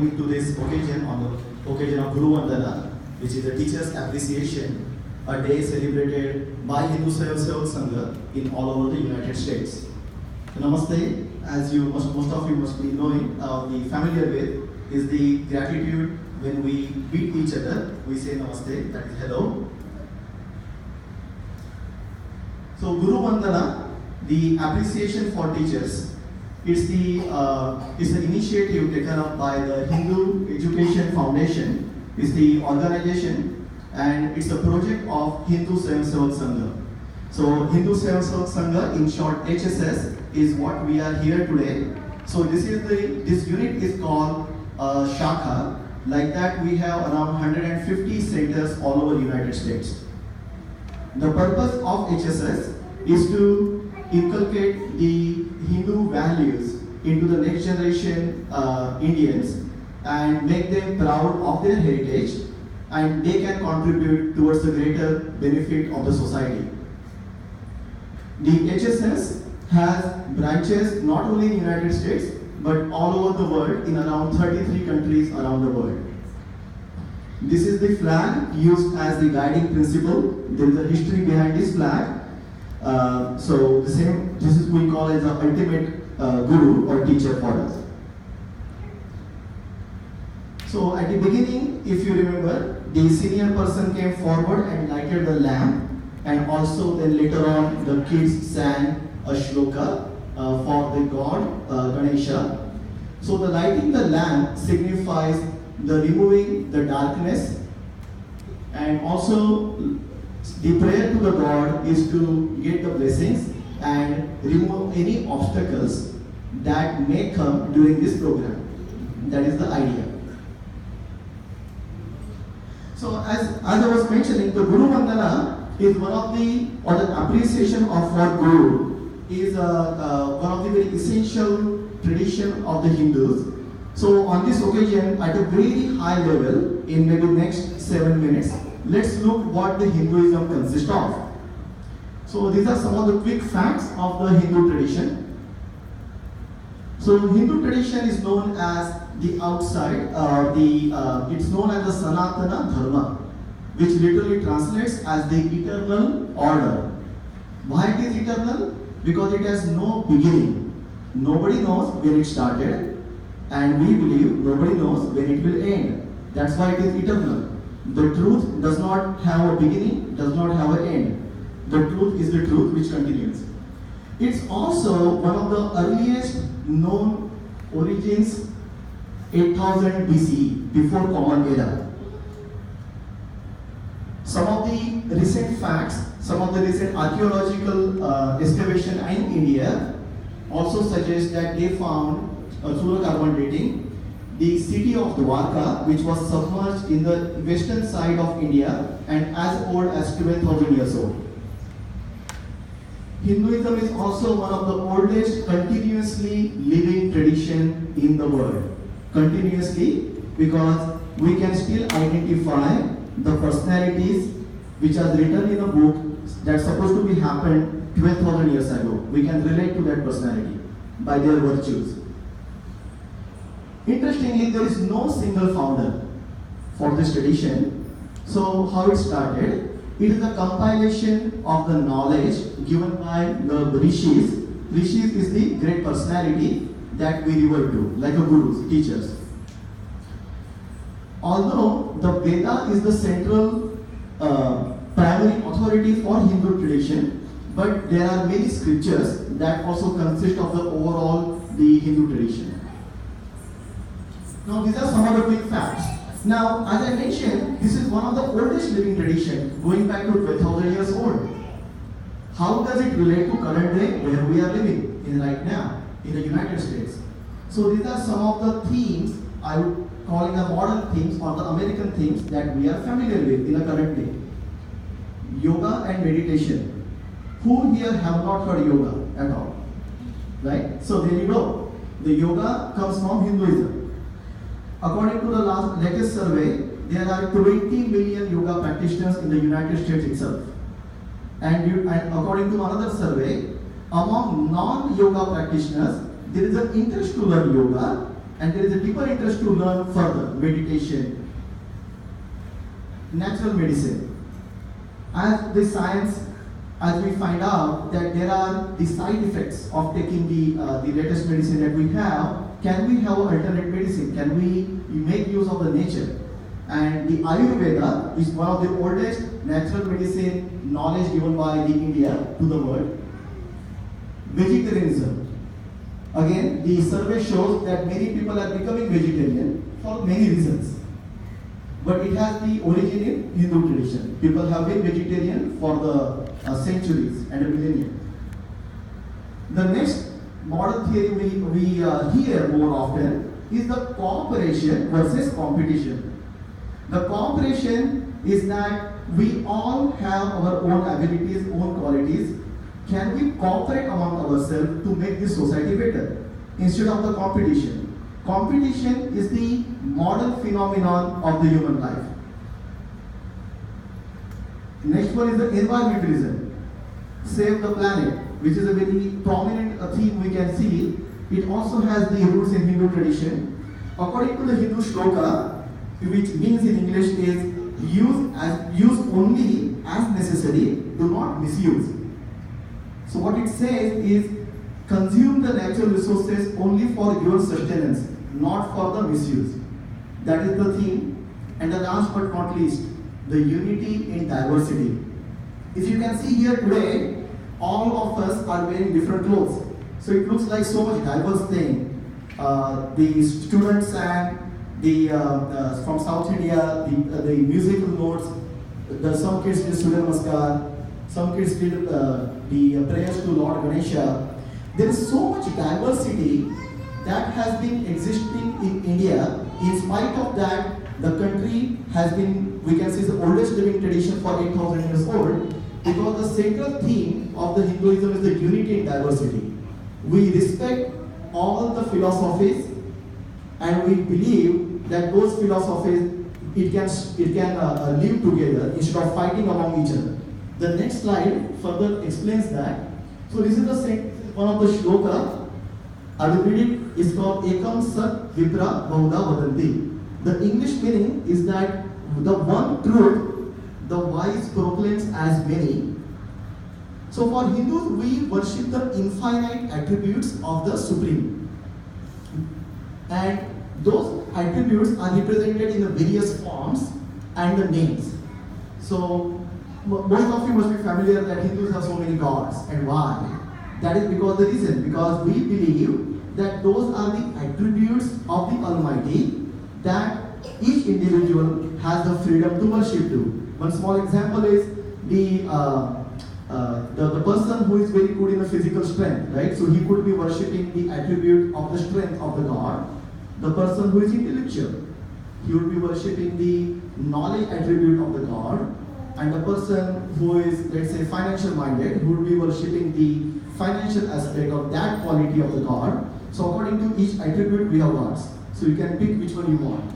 going to this occasion on the occasion of Guru Vandana, which is a teacher's appreciation, a day celebrated by Hindu Swayam Sevak Sangha in all over the United States. Namaste, as you most of you must be knowing, the familiar way is the gratitude when we meet each other. We say namaste, that is hello. So Guru Vandana, the appreciation for teachers, it's the initiative taken up by the Hindu Education Foundation. It's the organization and it's a project of Hindu Swayam Sevak Sangha. So Hindu Swayam Sevak Sangha, in short HSS, is what we are here today. So this unit is called Shakha. Like that, we have around 150 centers all over United States. The purpose of HSS is to inculcate the Hindu values into the next generation Indians and make them proud of their heritage, and they can contribute towards the greater benefit of the society. The HSS has branches not only in the United States but all over the world, in around 33 countries around the world. This is the flag used as the guiding principle. There is a history behind this flag. So this is we call as the ultimate guru or teacher for us. So at the beginning, if you remember, the senior person came forward and lighted the lamp, and also then later on the kids sang a shloka for the god Ganesha. So the lighting the lamp signifies the removing the darkness, and also the prayer to the god is to get the blessings and remove any obstacles that may come during this program. That is the idea. So as I was mentioning, the Guru Vandana is one of the appreciation of what Guru is one of the very essential tradition of the Hindus. So on this occasion, at a very high level, in maybe next 7 minutes, let's look what the Hinduism consists of. So these are some of the quick facts of the Hindu tradition. So Hindu tradition is known as the outside, it's known as the Sanatana Dharma, which literally translates as the eternal order. Why it is eternal? Because it has no beginning. Nobody knows when it started, and we believe nobody knows when it will end. That's why it is eternal. The truth does not have a beginning, does not have an end. The truth is the truth which continues. It's also one of the earliest known origins, 8000 BCE, before Common Era. Some of the recent facts, some of the recent archaeological excavation in India also suggest that they found through carbon dating the city of Dwarka, which was submerged in the western side of India and as old as 12,000 years old. Hinduism is also one of the oldest continuously living tradition in the world. Continuously, because we can still identify the personalities which are written in a book that's supposed to be happened 12,000 years ago. We can relate to that personality by their virtues. Interestingly, there is no single founder for this tradition. So how it started? It is a compilation of the knowledge given by the rishis. Rishis is the great personality that we revert to, like a gurus, teachers. Although the Veda is the central primary authority for Hindu tradition, but there are many scriptures that also consist of the overall the Hindu tradition. Now these are some of the quick facts. Now, as I mentioned, this is one of the oldest living tradition, going back to 12,000 years old. How does it relate to current day where we are living in right now in the United States? So these are some of the themes I would call in the modern themes or the American themes that we are familiar with in the current day. Yoga and meditation. Who here have not heard yoga at all? Right? So there you go. The yoga comes from Hinduism. According to the latest survey, there are 20 million yoga practitioners in the United States itself. And according to another survey, among non-yoga practitioners, there is an interest to learn yoga, and there is a deeper interest to learn further meditation, natural medicine. As the science, as we find out that there are the side effects of taking the latest medicine that we have, can we have alternate medicine? Can we make use of the nature? And the Ayurveda is one of the oldest natural medicine knowledge given by the India to the world. Vegetarianism. Again, the survey shows that many people are becoming vegetarian for many reasons. But it has the origin in Hindu tradition. People have been vegetarian for the centuries and a millennium. The next modern theory we hear more often is the cooperation versus competition. The cooperation is that we all have our own abilities, own qualities. Can we cooperate among ourselves to make this society better instead of the competition? Competition is the modern phenomenon of the human life. Next one is the environmentalism. Save the planet, which is a very prominent theme we can see. It also has the roots in Hindu tradition. According to the Hindu shloka, which means in English is use only as necessary, do not misuse. So what it says is consume the natural resources only for your sustenance, not for the misuse. That is the theme. And the last but not least, the unity in diversity. If you can see here today, all of us are wearing different clothes. So it looks like so much diverse thing. The students and from South India, the musical notes, some kids did Surya Namaskar, some kids did the prayers to Lord Ganesha. There is so much diversity that has been existing in India. In spite of that, the country has been, we can say, the oldest living tradition for 8,000 years old, because the central theme of the Hinduism is the unity in diversity. We respect all the philosophies, and we believe that those philosophies it can live together instead of fighting among each other. The next slide further explains that. So this is one of the shloka. I will read it. It's called Ekam Sat Vipra Bahuda Vadanti. The English meaning is that the one truth the wise proclaims as many. So for Hindus, we worship the infinite attributes of the Supreme. And those attributes are represented in the various forms and the names. So most of you must be familiar that Hindus have so many gods. And why? That is because the reason, because we believe that those are the attributes of the Almighty that each individual has the freedom to worship to. One small example is the person who is very good in the physical strength, right? So he could be worshipping the attribute of the strength of the God. The person who is intellectual, he would be worshipping the knowledge attribute of the God. And the person who is, let's say, financial minded, who would be worshipping the financial aspect of that quality of the God. So according to each attribute, we have gods. So you can pick which one you want.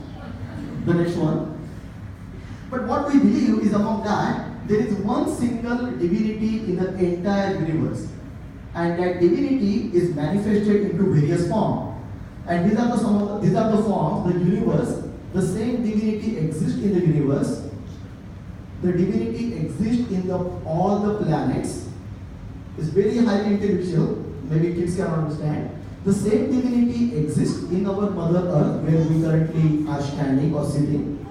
The next one. But what we believe is among that, there is one single divinity in the entire universe. And that divinity is manifested into various forms. And these are the forms, the universe. The same divinity exists in the universe. The divinity exists in all the planets. It's very highly intellectual. Maybe kids can understand. The same divinity exists in our Mother Earth, where we currently are standing or sitting.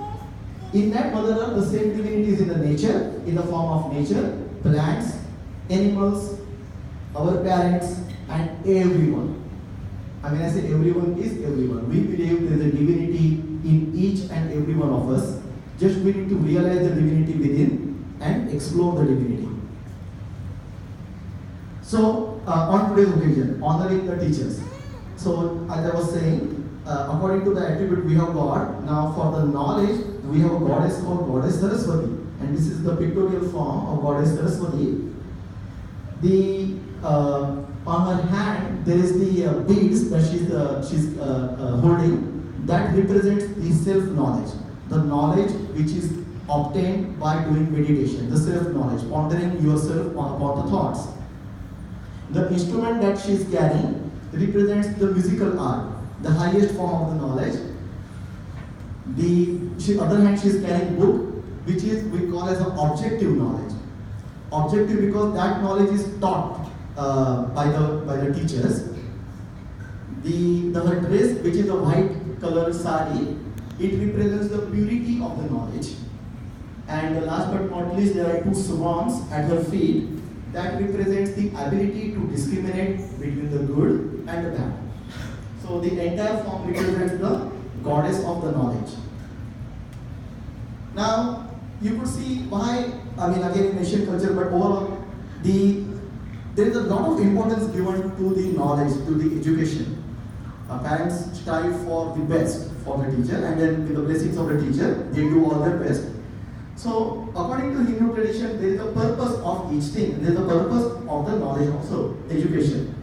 In that Mother Earth, the same divinity is in the nature, in the form of nature, plants, animals, our parents, and everyone. I mean, I say everyone is everyone. We believe there is a divinity in each and every one of us. Just we need to realize the divinity within and explore the divinity. So, on today's occasion, honoring the teachers. So, as I was saying, according to the attribute we have got, now for the knowledge, we have a goddess called Goddess Saraswati. And this is the pictorial form of Goddess Saraswati. On her hand, there is the beads that she's holding that represents the self-knowledge. The knowledge which is obtained by doing meditation, the self-knowledge, pondering yourself upon the thoughts. The instrument that she is carrying represents the musical art. the highest form of the knowledge. Other hand, she is carrying book, which is we call as an objective knowledge. Objective because that knowledge is taught by the teachers. Her dress, which is a white color sari, it represents the purity of the knowledge. And the last but not least, there are two swans at her feet that represents the ability to discriminate between the good and the bad. So the entire form represents the goddess of the knowledge. Now, you could see why, again in Asian culture, but overall, there is a lot of importance given to the knowledge, to the education. Parents strive for the best for the teacher, and then with the blessings of the teacher, they do all their best. So, according to Hindu tradition, there is a purpose of each thing. There is a purpose of the knowledge also, education.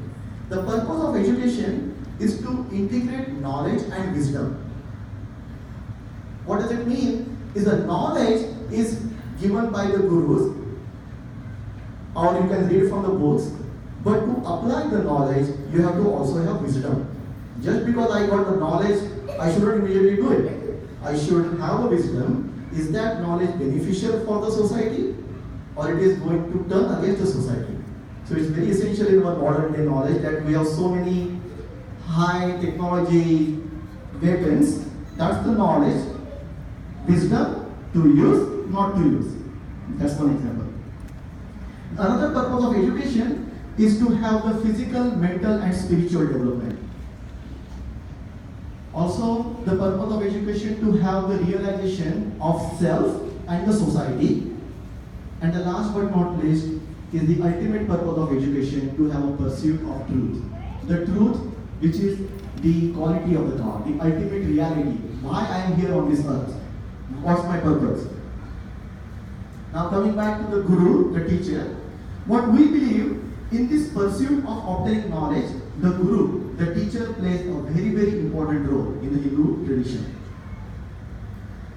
The purpose of education is to integrate knowledge and wisdom. What does it mean? Is the knowledge is given by the gurus, or you can read from the books, but to apply the knowledge, you have to also have wisdom. Just because I got the knowledge, I shouldn't immediately do it. I should have the wisdom. Is that knowledge beneficial for the society, or it is going to turn against the society? So it's very essential in our modern day knowledge that we have so many high technology weapons. That's the knowledge. Wisdom to use, not to use. That's one example. Another purpose of education is to have the physical, mental and spiritual development. Also, the purpose of education to have the realization of self and the society. And the last but not least is the ultimate purpose of education to have a pursuit of truth. The truth, which is the quality of the God, the ultimate reality. Why I am here on this earth? What's my purpose? Now coming back to the guru, the teacher, what we believe in this pursuit of obtaining knowledge, the guru, the teacher plays a very, very important role in the Hindu tradition.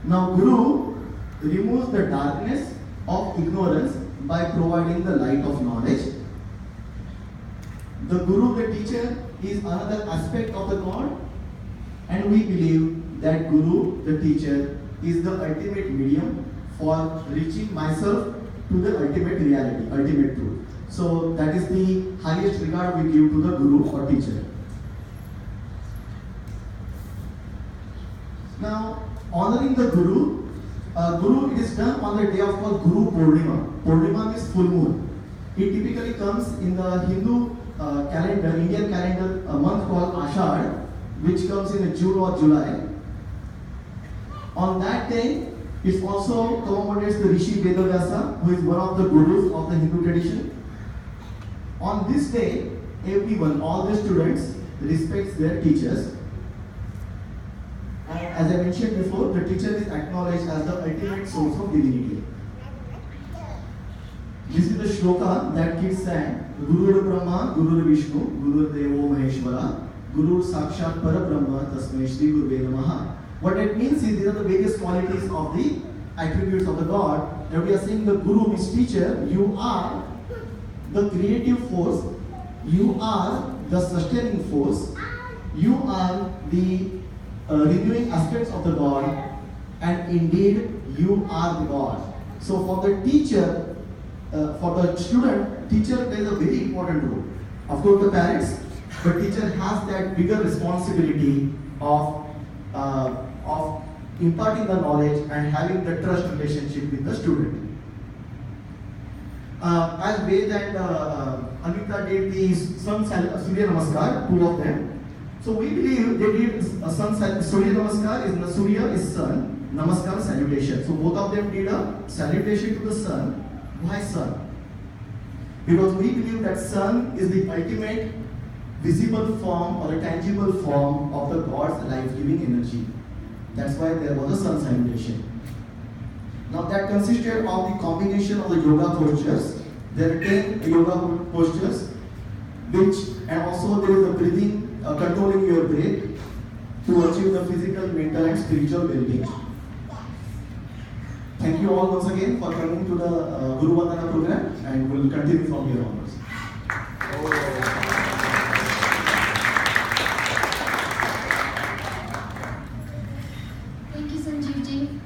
Now guru removes the darkness of ignorance by providing the light of knowledge. The guru, the teacher, is another aspect of the God, and we believe that guru, the teacher, is the ultimate medium for reaching myself to the ultimate reality, ultimate truth. So that is the highest regard we give to the guru or teacher. Now, honoring the guru, it is done on the day of called Guru Purnima. Purnima means full moon. It typically comes in the Hindu calendar, Indian calendar, a month called Ashad, which comes in June or July. On that day, it also commemorates the Rishi Vedavyasa, who is one of the gurus of the Hindu tradition. On this day, everyone, all the students, respects their teachers. And as I mentioned before, the teacher is acknowledged as the ultimate source of divinity. This is the shloka that kids sang: Guru Brahma, Guru Vishnu, Guru Devo Maheshwara, Guru Sakshat Parabrahma, Tasmai Shri Gurve Namaha. What it means is these are the various qualities of the attributes of the God. And we are saying the Guru means teacher. You are the creative force. You are the sustaining force. You are the renewing aspects of the God. And indeed, you are the God. So for the teacher, for the student, teacher plays a very important role. Of course, the parents, but teacher has that bigger responsibility of imparting the knowledge and having the trust relationship with the student. As Ved and Anita did the Sun Surya Namaskar, two of them. So we believe they did Sun Surya Namaskar is the Surya is sun, Namaskar salutation. So both of them did a salutation to the sun. Why sun? Because we believe that sun is the ultimate visible form or a tangible form of the God's life-giving energy. That's why there was a sun salutation. Now that consisted of the combination of the yoga postures. There are 10 yoga postures, and also there is a breathing, controlling your breath to achieve the physical, mental and spiritual well-being. Thank you all once again for coming to the Guru Vandana program, and we'll continue from here onwards. Thank you, Sanjeev ji.